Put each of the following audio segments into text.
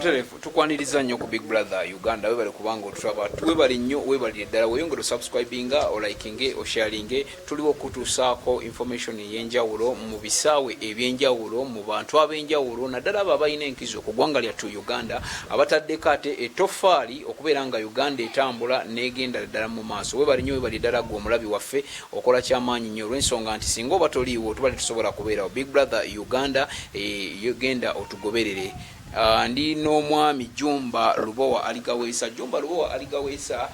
Muterefu tukwaniriza nnyo ku Big Brother Uganda webale kubanga otulaba webale nnyo webale ddala weyongera subscribinga o likinge o sharinge tuliwo kutusaako information y'enjawulo mu bisaawe ebyenjawulo mu bantu ab'enjawulo naddala abo abalina enkizo ku ggwanga lyattu Uganda abataddeko ate etoffaali okubeera nga Uganda etambula n'egenda ddala mu maaso webale nnyo webale ddala gwe omulabi waffe okola kyamaanyi nnyo olw'ensonga nti singa oba toliiwo tuba tetusobola kubeerawo. Big Brother Uganda yogenda otugoberere. Ndi n'omwami Jumba Lubowa Aligaweesa. Jumba Lubowa Aligaweesa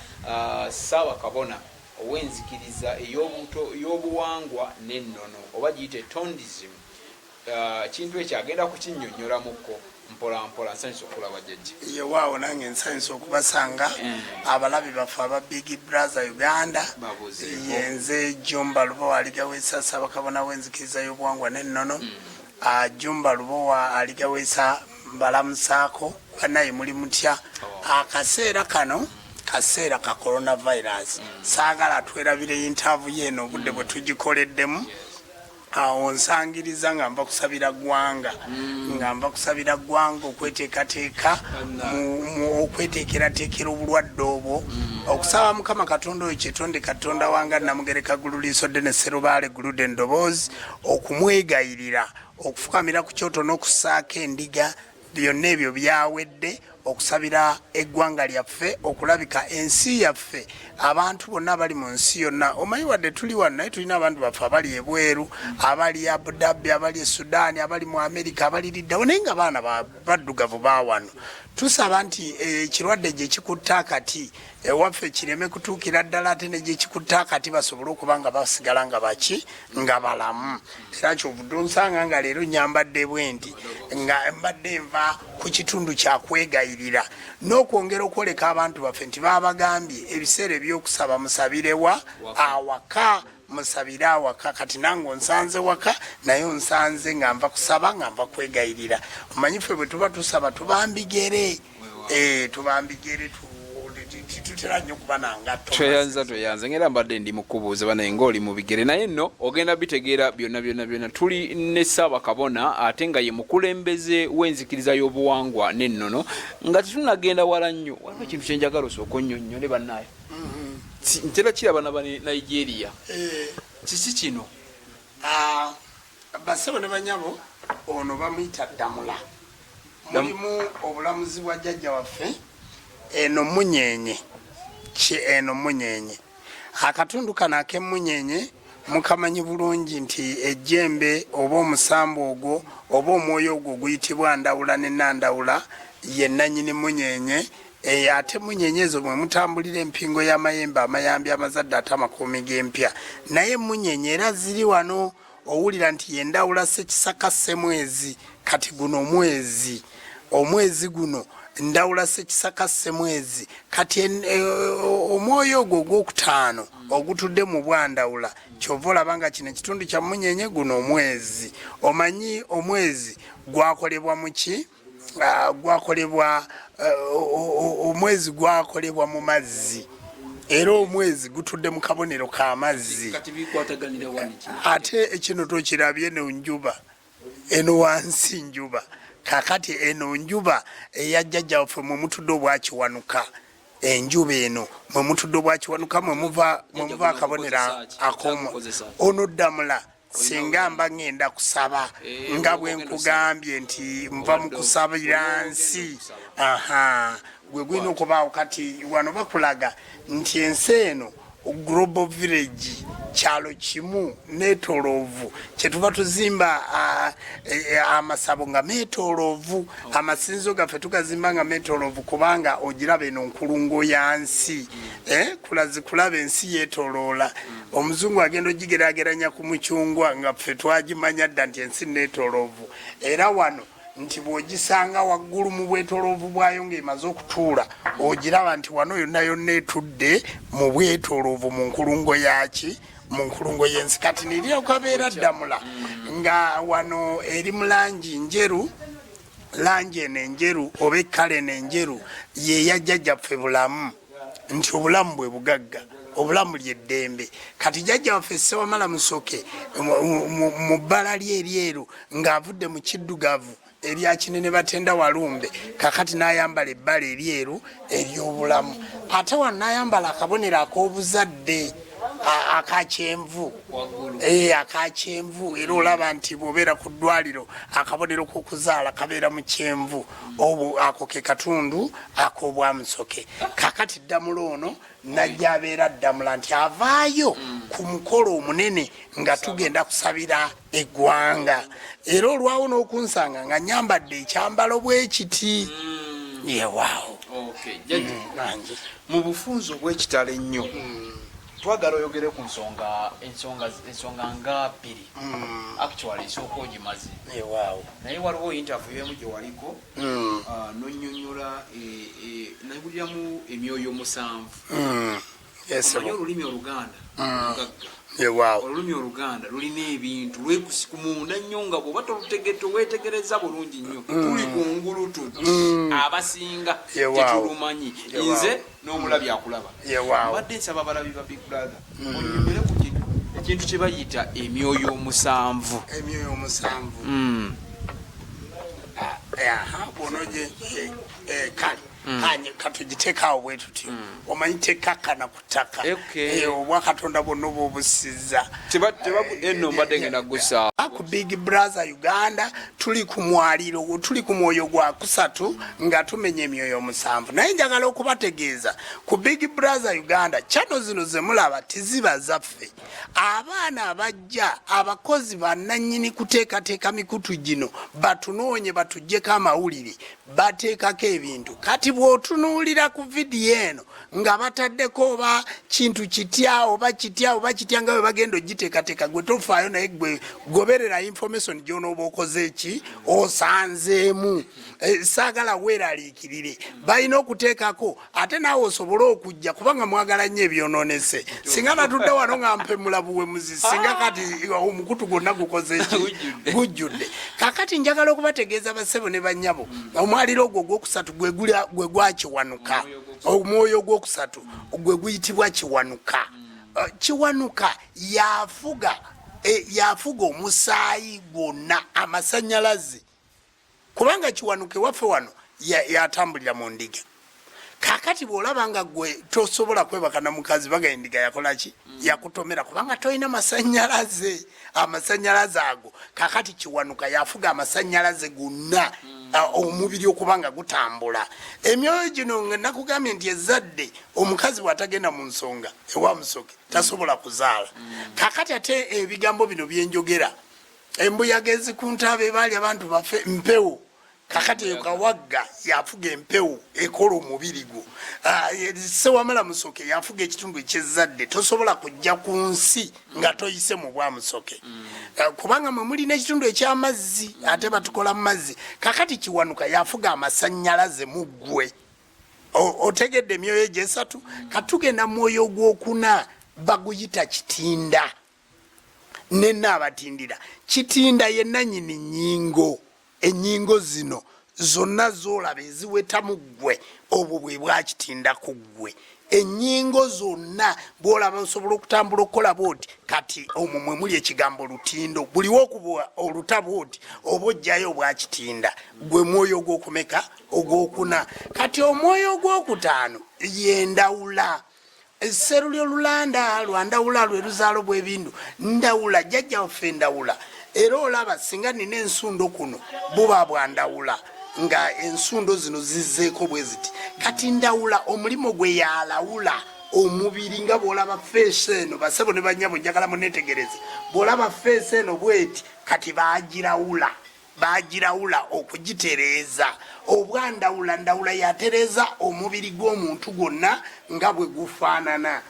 Ssaaba Kabona ow'enzikiriza ey'obuwangwa n'ennono oba giyite tondism. Kintu ekyo agenda kukinnyonnyolamuko mpola mpola. Nsanyusa okulaba jjajja. Ye waawo nange nsanyusa okubasanga abalabi baffe aba Big Brother Uganda. Yenze Jumba Lubowa Aligaweesa Ssaaba Kabona w'enzikiriza y'obuwangwa n'ennono. Jumba Lubowa Aligaweesa mbalamusaako banaye muli mutya akaseera kano kaseera ka coronavirus saagala twerabire interview eno obudde bwe tugikoleddemu awo nsangiriza nga mba kusabira ggwanga okweteekateeka okweteekerateekera obulwadde obwo okusaba Mukama Katonda oyo kyetonde Katonda wanga Namugereka Gululiiso Ddene Sserubaale Gulude Ndoboozi okumwegayirira okufukamira ku kyoto n'okusaako endiga byonna ebyo byawedde okusabira eggwanga lyaffe okulabika ensi yaffe abantu bonna bali mu nsi yonna omanyi wadde tuli wano naye tulina abantu baffe abali ebweru abali Abu Dhabi abali Sudan abali mu America abali liddawo naye nga baana baddugavu baawano tusaba nti ekirwadde gye kikutta akati ewaffe kireme kutuukira ddala ate ne gye kikutta akati basobole okuba nga basigala nga baki nga balamu. Era kyovudde onsanga nga leero nyambadde bwe nti nga mbadde nva ku kitundu kyakwegayirira n'okwongera okwoleka abantu baffe nti babagambye ebiseera ebyokusaba musabirewa awaka musabire awaka kati nange onsanze waka naye onsanze nga nva kusaba nga nva kwegayirira. Omanyi ffe bwe tuba tusaba tubambigere tutera nnyo kuba nangatto tweyanza ngera mbadde ndi mukubuuza banaye ng'oli mu bigere naye nno ogenda bitegeera byonna tuli ne Ssaaba Kabona ate nga ye mukulembeze w'enzikiriza y'obuwangwa n'ennono nga tetunagenda wala nnyo waliwo ekintu kyenjagala osooka onnyonnyole bannaayo ntera kiraba na Nigeria kiki kino basebo ne banyabo ono bamuyita Damula mulimu obulamuzi bwa jjajja waffe eno munyenye akatundu kano ak'emunyenye mukamanyi bulungi nti ejjembe oba omusambo ogwo oba omwoyo ogwo guyitibwa ndawula ne nandawula ye nannyini munyenye ate munyenye ezo mwe mutambulira empingo y'amayembe amayambi amazadde ate amakuumi g'empya naye munyenye era ziri wano owulira nti ye ndawula Ssekisaka Ssemwezi kati guno omwezi guno ndawula Ssekisaka Ssemwezi kati omwoyo ogwo ogwokutaano ogutudde mu bwandawula kyova olaba nga kino ekitundu kya munyenye guno omwezi. Omanyi omwezi gwakolebwa mu ki? Omwezi gwakolebwa mu mazzi era omwezi gutudde mu kabonero k'amazzi ate ekino tokirabye nenjuba eno wansi njuba kakati eno njuba eya jjajja waffe mwe mutudde obwakiwanuka enjuba eno mwe mutudde obwakiwanuka mwe muva akabonero ak'omu ono Damula singa mba ngenda kusaba nga bwe nkugambye nti nva mu kusabira nsi gwe gwina okubaawo kati wano bakulaga nti ensi eno Global Village kyalo kimu netoloovu kyetuva tuzimba amasabo nga metoloovu amasinzo gaffe tugazimba nga metoloovu kubanga ogiraba eno nkulungo ya nsi kulaba ensi yeetoloola omuzungu agenda ogigeraageranya ku mucungwa nga ffe twagimanya dda nti ensi netoloovu era wano nti bw'ogisanga waggulu mu bwetoloovu bwayo ng'emaze okutuula ogiraba nti wano yonna etudde mu bwetoloovu mu nkulungo yaki mu nkulungo y'ensi kati nirira okabeera Damula nga wano eri mu langi njeru langi eno enjeru oba ekkala eno enjeru ye yajjajjaffe bulamu nti obulamu bwe bugagga obulamu lyeddembe kati jjajja waffe Ssewamala Musoke mu bbala lye eryeru ng'avudde mu kiddugavu erya Kinene Batenda Walumbe kakati n'ayambala ebbala eryeru ery'obulamu ate wano n'ayambala akabonero ak'obuzadde akakyenvu akakyenvu era olaba nti bw'obeera ku ddwaliro akabonero k'okuzaala kabeera mu kyenvu ako ke katundu ak'obwamusoke kakati ddamula ono najja abeera ddamula nti avaayo ku mukolo omunene nga tugenda kusabira eggwanga era olwawo n'okunsanga nga nyambadde ekyambalo bwekiti yewaawo mu bufunzo bw'ekitalo ennyo twagala oyogere ku ensonga nga bbiri actually esooka ogimaze naye waliwo interview emu gye waliko nonyonyola naguliramu emyoyo 7 omanyi olulimi Oluganda olulimi Oluganda lulina ebintu lwekusiku munda nnyo nga bw'oba wetegereza bulungi nnyo tuli kungulu tuti abasinga tetulumanyi nze n'omulabi akulaba mbadde nsaba abalabi ba Big Brother onyumire ku ekintu kye bayita emyoyo 7 bonoje kale katugiteekaawo bwe tutyo omanyi tekakana kutaka obwa Katonda bwonna oba obusiza eno mbadde ngenda gusa ku Big Brother Uganda tuli ku mwaliro tuli ku mwoyo gwa 3 nga tumenya emyoyo 7 naye njagala okubategeeza ku Big Brother Uganda chano zino zemulaba tiziba zaffe abaana abajja abakozi bannannyini kuteekateeka mikutu gino batunoonye batuggyeko amawulire bateekako ebintu kati bw'otunuulira ku vidiyo eno nga bataddeko oba kintu kitya oba kitya nga bwe bagenda ogiteekateeka gwe tofaayo naye gwe goberera information gy'onooba okoze eki osanzeemu saagala weeraliikirire balina okuteekako ate naawe osobole okujja kubanga mwagala nnyo ebyonoonese singa natudde wano nga mpemula buwemuzi singa kati omukutu gwonna gukoze eki gujjudde kakati njagala okubategeeza bassebo ne bannyabo omwaliro ogwo ogwokusatu gwe gwakiwanuka omwoyo ogwokusatu gwe guyitibwa kiwanuka kiwanuka yafuga omusaayi gwonna amasannyalaze kubanga kiwanuka ewaffe wano yatambulira mu ndiga kakati bw'olaba nga gwe tosobola kwebaka na mukazi baga endiga yakolaki yakutomera kubanga tolina masannyalaze ago kakati kiwanuka yafuga amasannyalaze gonna omubiri okubanga gutambula emyoyo gino nga nakugambye nti ezadde omukazi bw'atagenda mu nsonga ewa musoke tasobola kuzaala kakati ate ebigambo bino byenjogera embuyaga ezikuntaaba baali abantu baffe mpewo kakati kawagga yafuga empewo ekola omubiri gwo Sewamala Musoke yafuga ekitundu ekyezadde tosobola kujja ku nsi nga toyise mu bwa Musoke kubanga mwe muli n'ekitundu eky'amazzi ate batukola mu mazzi kakati kiwanuka yafuga amasannyalaze mu ggwe otegedde emyoyo gy'esatu katugenda mwoyo gw'okuna baguyita kitinda nenna abatindira kitinda yenna nyini nnyingo ennyingo zino zonna zoolaba eziweta mu ggwe obwo bwe bwakitinda ku ggwe ennyingo zonna bw'olaba osobola okutambula okukola bwoti kati omwo mwe muli ekigambo lutindo buliwo okuba oluta bwoti oba ojjayo obwakitinda gwe mwoyo ogw'okumeka ogw'okuna kati omwoyo ogw'okutaano yendawula Serulyo Lulanda lwandawula lwe luzaalo bw'ebindu ndawula jjajja waffe ndawula era olaba singa nina ensundo kuno buba bwandawula nga ensundo zino zizzeeko bwe ziti kati ndawula omulimo gwe yalawula omubiri nga bw'olaba feesi eno basebo ne bannyabo njagala muneetegereze bw'olaba feesi eno bweti kati bagirawula okugitereeza obwandawula ndawula yatereeza omubiri gw'omuntu gwonna nga bwe gufaanana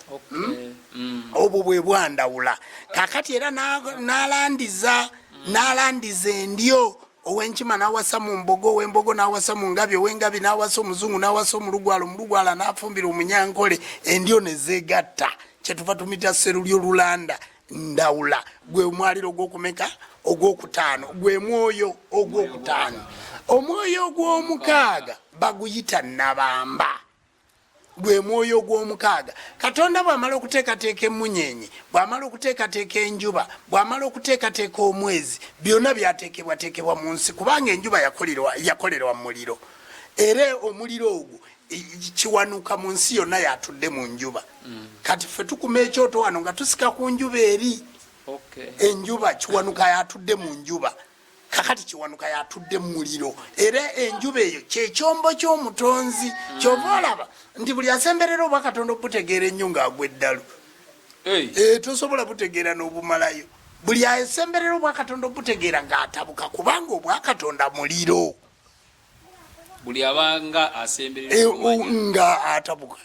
obwo bwe bwandawula kakati era n'alandiza endyo owenkima n'awasa mu mbogo ow'embogo n'awasa mu ngabi ow'engabi n'awasa omuzungu n'awasa omulugwala n'afumbira omunyankole endyo ne zeegatta kyetuva tumita Serulyo Lulanda ndawula gwe mwaliro ogw'okumeka ogw'okutaano gwe mwoyo ogw'okutaano omwoyo ogw'omukaaga baguyita nabamba gwe mwoyo gw'omukaaga. Katonda bw'amala okuteekateeka emmunyenye, bw'amala okuteekateeka enjuba, bw'amala okuteekateeka omwezi, byonna byateekebwateekebwa mu nsi kubanga enjuba yakolerwa mu muliro, era omuliro ogwo kiwanuka mu nsi yonna yatudde mu njuba. Kati ffe tukuma ekyoto wano nga tusika ku njuba eri. Enjuba kiwanuka yatudde mu njuba, kakati kiwanuka yatudde mu muliro, era enjuba eyo kyekyombo ky'omutonzi. Kyova olaba nti buli asemberera obwakatonda obutegeera ennyo ng'agwa eddalu, tosobola butegeera n'obumalayo. Buli asemberera obwakatonda obutegeera ng'atabuka kubanga obwakatonda muliro. Buli abanga asemberera nga atabuka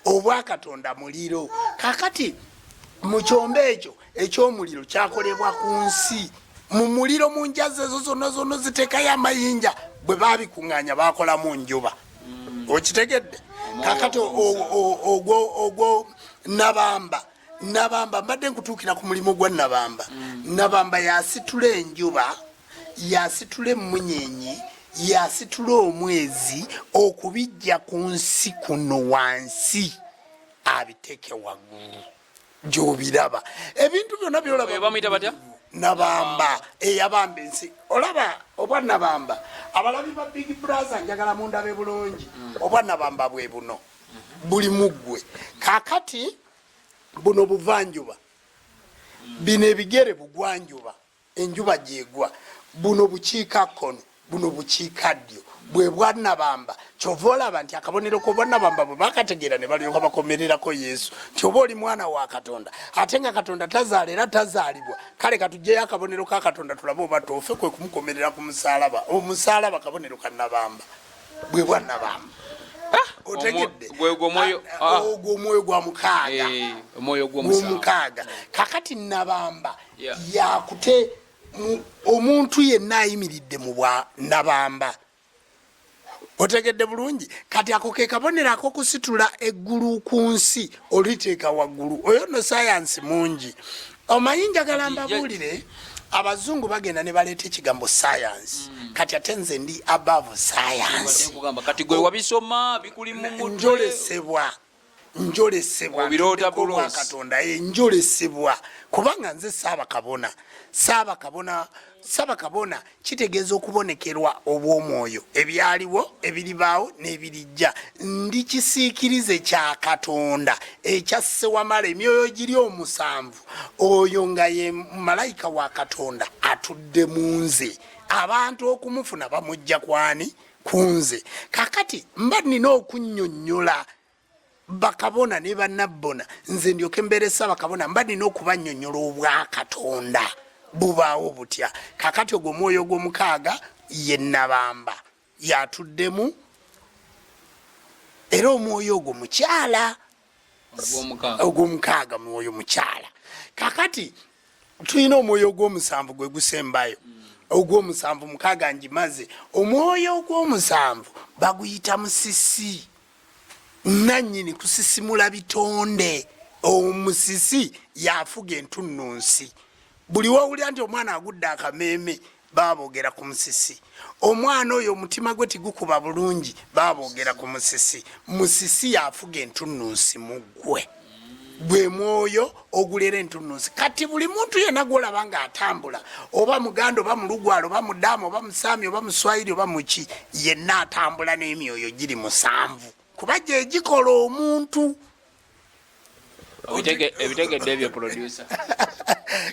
obwakatonda muliro. Kakati mu kyombo ekyo eky'omuliro kyakolebwa ku nsi. Mu muliro mu njazi ezo zonna ziteekayo amayinja, bwe baabikuŋŋaanya baakolamu njuba. Okitegedde? Kakati ogwo nabamba mbadde nkutuukira ku mulimu gwa nabamba. Nabamba yasitula enjuba, yasitula emmunyenye, yasitula omwezi okubijja ku nsi kuno wansi abiteeke waggulu gy'obiraba. Ebintu byonna byolaba nabamba eyabamba ensi. Olaba obwa nabamba abalabi ba Big Brother njagala mundabe bulungi. Obwa nabamba bwe buno buli muggwe. Kakati buno buvanjuba, bino ebigere bugwanjuba, enjuba gyegwa. Buno bukiika kkono, buno bukiika ddyo, bwe bwa nabamba. Kyova olaba nti akabonero k'obwa nabamba bwe bakategeera ne balyoka bakomererako Yesu nti oba oli mwana wa Katonda ate nga Katonda tazaala era tazaalibwa, kale katugyeyo akabonero ka Katonda tulabe oba toofe, kwe kumukomerera ku musaalaba. Omusaalaba kabonero ka nabamba, bwe bwa nabamba. Otegedde? Ogwo omwoyo gwa mukaaga, omwoyo gw'omukaaga. Kakati nabamba yakute omuntu yenna ayimiridde mu bwa nabamba. Otegedde bulungi? Kati ako ke kabonero ak'okusitula eggulu ku nsi oliteeka waggulu. Oyo no sayansi mungi. Omayinja galamba buulire abazungu bagenda ne baleeta ekigambo science. Kati ate nze ndi above science. Kati gwe wabisoma bikuli mu mutwe. Njolesebwa obirota bulos Katonda njolesebwa kubanga nze Saabakabona kitegeeza okubonekerwa obw'omwoyo ebyaliwo, ebiribaawo n'ebirijja. Ndi kisiikirize kya Katonda ekyasse wamala emyoyo giri omusanvu, oyo nga ye malayika wa Katonda atudde mu nze. Abantu okumufuna bamujja kwani? Ku nze. Kakati mba nina okunnyonnyola bakabona ne bannabbona, nze ndyoke mbeere Saabakabona mba nina okubannyonnyola obwa Katonda bubaawo butya. Kakati ogwo omwoyo gw'omukaaga ye nabamba yatuddemu, era omwoyo ogwo mukyala. Ogw'omukaaga mwoyo mukyala. Kakati tulina omwoyo ogw'omusanvu gwe gusembayo. Ogw'omusanvu mukaaga njimaze. Omwoyo ogw'omusanvu baguyita musisi. Nannyini kusisimula bitonde. Omusisi yafuga entunnunsi. Buli wawulira nti omwana agudde akameeme baboogera ku musisi. Omwana oyo omutima gwe tigukuba bulungi baboogera ku musisi. Musisi yafuga entunnunsi mu ggwe. Gwe mwoyo ogulera entunnunsi. Kati buli muntu yenna gw'olaba ng'atambula, oba Muganda oba Mulugwala oba Mudaama oba Musaami oba Muswayiri oba muki, yenna atambula n'emyoyo giri musanvu kuba gye gikola omuntu. Ebitegedde ebyo producer.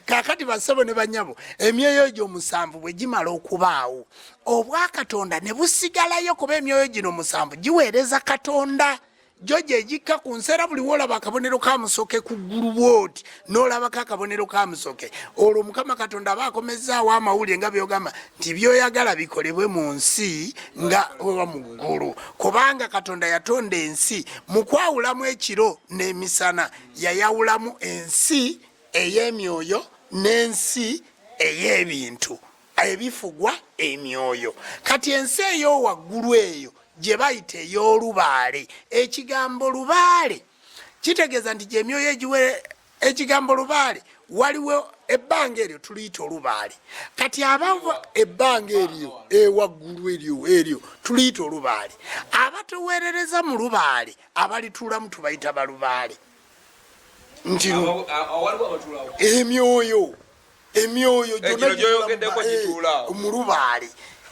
Kakati basabo ne banyabo, emyoyo egyo omusanvu bwe gimala okubaawo, obwa Katonda ne busigalayo kuba emyoyo gino omusanvu giweereza Katonda. Gyo gye gikka ku nsi. Era buli woolaba akabonero ka Musoke ku ggulu bw'oti n'olabako akabonero ka Musoke, olwo Mukama Katonda aba akomezzaawo amawulire nga byogamba nti byoyagala bikolebwe mu nsi nga oba mu ggulu. Kubanga Katonda yatonda ensi mu kwawulamu ekiro n'emisana, yayawulamu ensi ey'emyoyo n'ensi ey'ebintu ebifugwa emyoyo. Kati ensi ey'owaggulu eyo gye bayita ey'olubaale. Ekigambo lubaale kitegeeza nti gy'emyoyo egiwe ekigambo lubaale waliwo ebbanga eryo tuliyita olubaale kati abava ebbanga eryo ewaggulu eryo tuliyita olubaale abatuweerereza mu lubaale abalituulamu tubayita balubaale nti emyoyo gyonna mu lubaale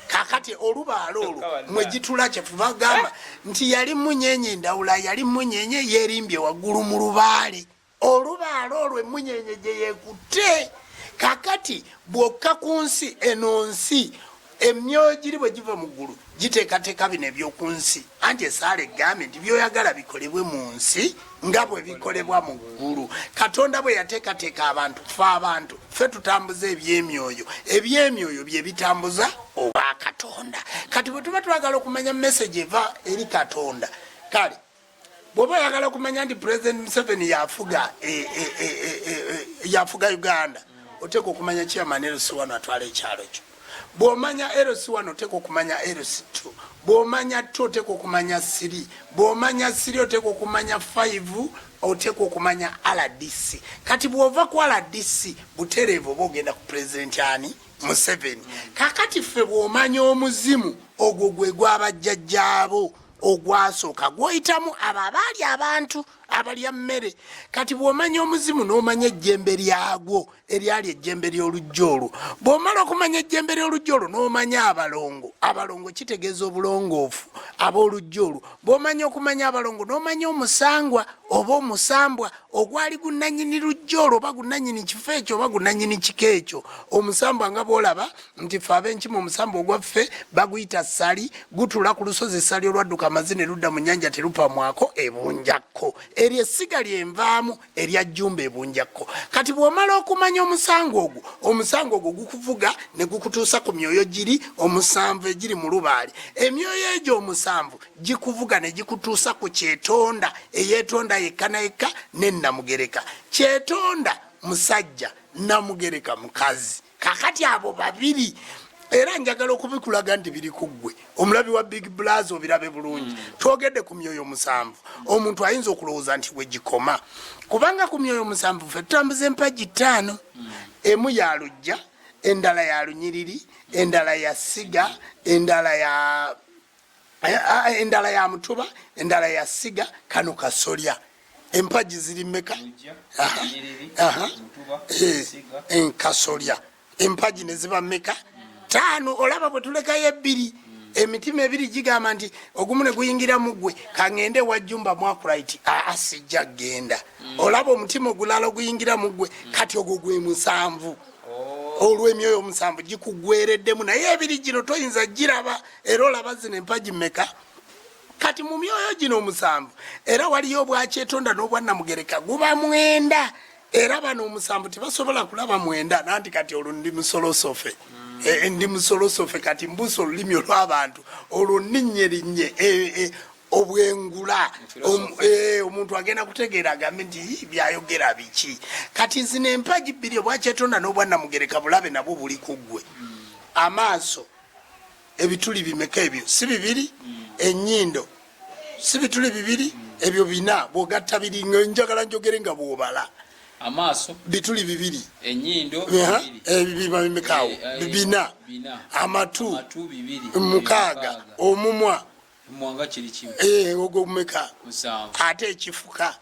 kakati olubaale olwo mwegitula kyetubagamba nti yali munyenye endawula yali munyenye yerimbye waggulu mu lubaale olubaale olwo emunyenye gye yekutte kakati bwokka ku nsi eno nsi emyoyo giri bwe giva mu ggulu giteekateeka bino ebyoku nsi anti esaala egambe nti byoyagala bikolebwe mu nsi nga bwe bikolebwa mu ggulu katonda bwe yateekateeka abantu ffe tutambuza ebyemyoyo bye bitambuza obwa katonda kati bwe tuba twagala okumanya message eva eri katonda kale bw'oba oyagala okumanya nti President Museveni yafuga Uganda oteeka okumanya chairman LC1 atwala ekyalo kyo bw'omanya LC1 oteeka okumanya LC2 bw'omanya 2 oteeka okumanya 3 bw'omanya 3 oteeka okumanya 5 oteeka okumanya RDC kati bw'ova ku RDC butereevu oba ogenda ku President ani Museveni kakati ffe bw'omanya omuzimu ogwo gwe gw'abajjajjaabo ogwasooka gwoyitamu abo abaali abantu abalya mmere kati bw'omanya omuzimu n'omanya ejjembe lyagwo eryali ejjembe ly'olujja olwo bw'omala okumanya ejjembe ly'olujja olwo n'omanya abalongo kitegeeza obulongoofu ab'olujja olwo bw'omanya okumanya abalongo n'omanya omusangwa oba omusambwa ogwali gunnanyini lujja olwo oba gunnanyini kifo ekyo oba gunnanyini kiko ekyo omusambwa nga bw'olaba nti ffe ab'enkimu omusambwa ogwaffe baguyita ssali gutula ku lusozi essali olwadduka amazina erudda mu nnyanja terupamwako ebunjakko eryo essiga lyenvaamu erya jjumba ebunjakko kati bw'omala okumanya omusango ogwo gukuvuga ne gukutuusa ku myoyo giri omusanvu egiri mu lubaale emyoyo egyo omusanvu gikuvuga ne gikutuusa ku kyetonda eyeetonda yekka na yekka nennamugereka kyetonda musajja namugereka mukazi kakati abo babiri era njagala okubikulaga nti biri ku ggwe omulabi wa Big Brother obirabe bulungi twogedde ku myoyo musanvu omuntu ayinza okulowooza nti we gikoma kubanga ku myoyo musanvu ffe tutambuza empagi 5 emu ya lujja endala ya lunyiriri endala ya siga endala ya mutuba endala ya siga kano kasolya empagi ziri mmeka kasolya empagi ne ziba mmeka 5 olaba bwe tulekayo 2 emitima 2 gigamba nti ogumu ne guyingira mu ggwe kaŋŋende wajjumba mwakulaiti sijja genda olaba omutima ogulala oguyingira mu ggwe kati ogwo gwe musanvu olw'emyoyo omusanvu gikugwereddemu naye 2 gino toyinza giraba era olaba zino empagi mmeka kati mu myoyo gino omusanvu era waliyo obwakyetonda n'obwannamugereka guba 9 era bano omusanvu tebasobola kulaba 9 nanti kati olwo ndi musolosofe ndi musolosofe kati mbusa olulimi olw'abantu olwo nninnye obwengula omuntu agenda kutegeera agambe nti byayogera biki kati zino empagi 2 obwakyetonda n'obwannamugereka bulabe nabwo buli ku ggwe amaaso ebituli bimeka ebyo si 2 ennyindo si bituli 2 ebyo 4 bw'ogatta biringa njagala njogere nga bw'obala amaaso bituli 2 ennyindo ebibiba bimekaawo 4 amatu 6 omumwa mwanga kiri kimu ogwo mumeka 7 ate ekifuka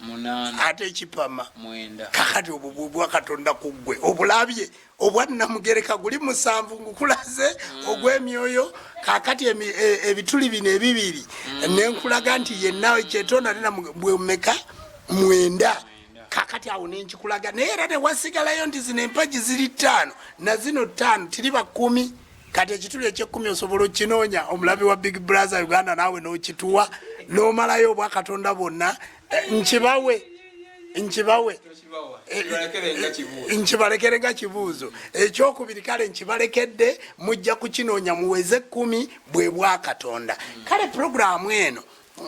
8 ate ekipama 9 kakati obwo bwa katonda ku ggwe obulabye obwannamugereka guli 7 ngukulaze ogw'emyoyo kakati ebituli bino 2 nenkulaga nti yennawe kyetonda tena bwemeka 9 kakati awo nenkikulaga naye era newasigalayo nti zino empagi ziri 5 na zino 5 tiriba 10 kati ekituli eky'ekumi osobola okinoonya omulabi wa Big Brother Uganda naawe n'okituwa n'omalayo obwakatonda bwonna nkibalekere nga kibuuzo ekyokubiri kale nkibalekedde mujja kukinoonya muweze 10 bwe bwakatonda kale puroguramu eno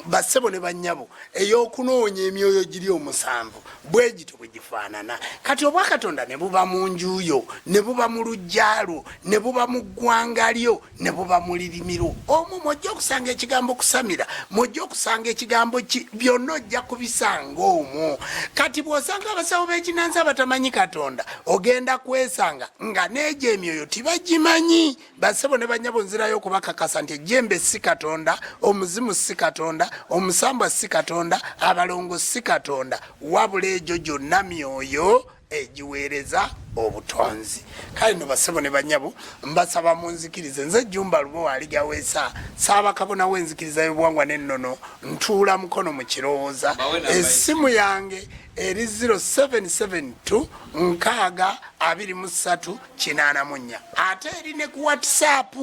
basebo ne banyabo ey'okunoonya emyoyo giri omusanvu bwe gito bwe gifaanana. Kati obwakatonda ne buba mu njuyo, ne buba mu lujjalo, ne buba mu ggwanga lyo, ne buba mu lirimi lwo, omwo mwojja okusanga ekigambo kusamira, mwojja okusanga ekigambo byonna ojja kubisanga omwo. Kati bw'osanga abasawo b'ekinansi abatamanyi katonda ogenda kwesanga nga n'egyo emyoyo tibagimanyi. Basebo ne banyabo nzirayo okubakakasa nti ejjembe si katonda, omuzimu si katonda, omusambwa si katonda, abalongo si katonda, wabula egyo gyonna myoyo egiweereza obutonzi. Kale no basebo ne banyabo mbasaba munzikirize, nze Jumba Lubo aligaweesa Ssaabakabona w'enzikiriza y'obuwangwa n'ennono ntuula mukono mu kirowooza. Essimu yange eri 0772 623 84 ate eri ne ku WhatsApp.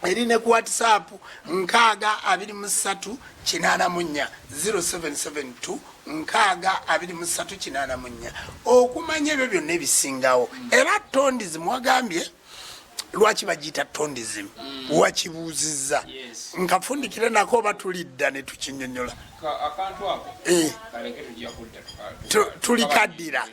Erine ku WhatsApp 623 84 0772 623 84 okumanya ebyo byonna ebisingawo. Era tondizimu wagambye lwaki bagiyita tondizimu wakibuuzizza nkafundikire nako oba tulidda ne tukinyonyola akantu ako kaleke tujja kudda tulikaddira.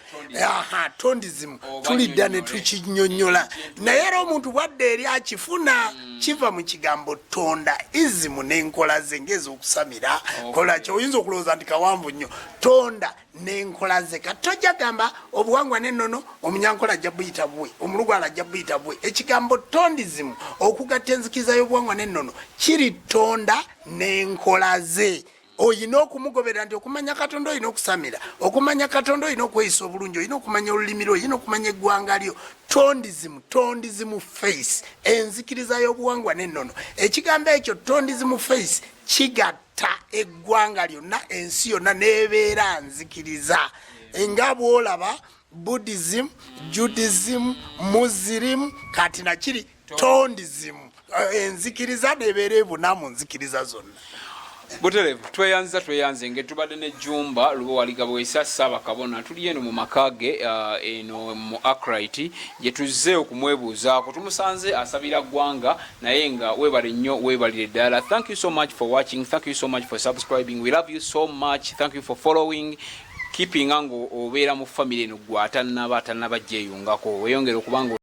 Tondizimu tulidda ne tukinyonyola, naye era omuntu bwadde eri akifuna kiva mu kigambo tonda. Izimu n'enkola ze ng'ez'okusamira kola kyo oyinza okulowooza nti kawanvu nnyo. Tonda n'enkola ze kati tojja gamba obuwangwa n'ennono omunyankola ajja buyita bwe, omulugwala ajja buyita bwe. Ekigambo tondizimu okugatta enzikiriza y'obuwangwa n'ennono kiri tonda n'enkola ze. Oyina okumugoberera nti okumanya katonda oyina okusamira, okumanya katonda oyina okweyisa obulungi, oyina okumanya olulimi lwo, oyina okumanya eggwanga lyo. Tondizimu face, enzikiriza y'obuwangwa n'ennono. Ekigambo ekyo tondizimu face kigatta eggwanga lyonna, ensi yonna n'ebeera nzikiriza. Nga bw'olaba Buddhism, Judaism, Muslim, kati nakiri tondizimu. Enzikiriza n'ebeera ebuna mu nzikiriza zonna. Buterevu tweyanze nge tubadde ne Jumba Lubo waligaweesa Ssaabakabona tuli eno mu makage eno mu Akrite gye tuzze okumwebuuzaako. Tumusanze asabira ggwanga naye nga weebale nnyo weebalire ddala. Thank you so much for watching, thank you so much for subscribing, we love you so much, thank you for following, keeping ango obeera mu family eno gwe atannaba gyeyungako weeyongere okubanga